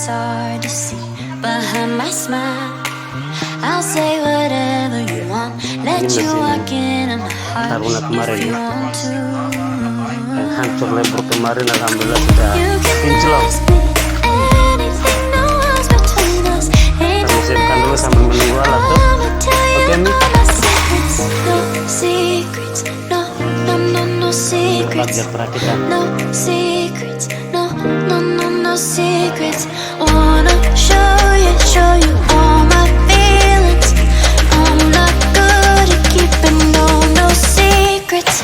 it's hard to see behind my smile. I'll say whatever you want, let you walk in my heart Taruna kemarin if you ya. want to. Yang hancur lebur kemarin alhamdulillah sudah kinclong. Kita siapkan dulu sambil menunggu alat tuh. Oke nih. Biar perakitan. No secrets, no secrets. Wanna show you all my feelings. I'm not good at keeping no secrets.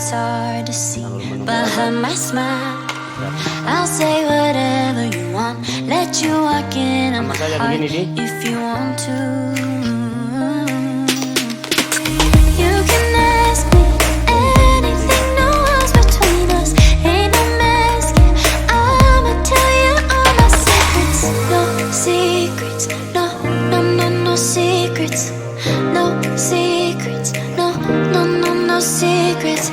Hard to see behind my smile. I'll say whatever you want, let you walk in my heart if you want to. You can ask me anything, no walls between us, ain't no mask. I'ma tell you all my secrets. No secrets, no secrets, no secrets, no secrets.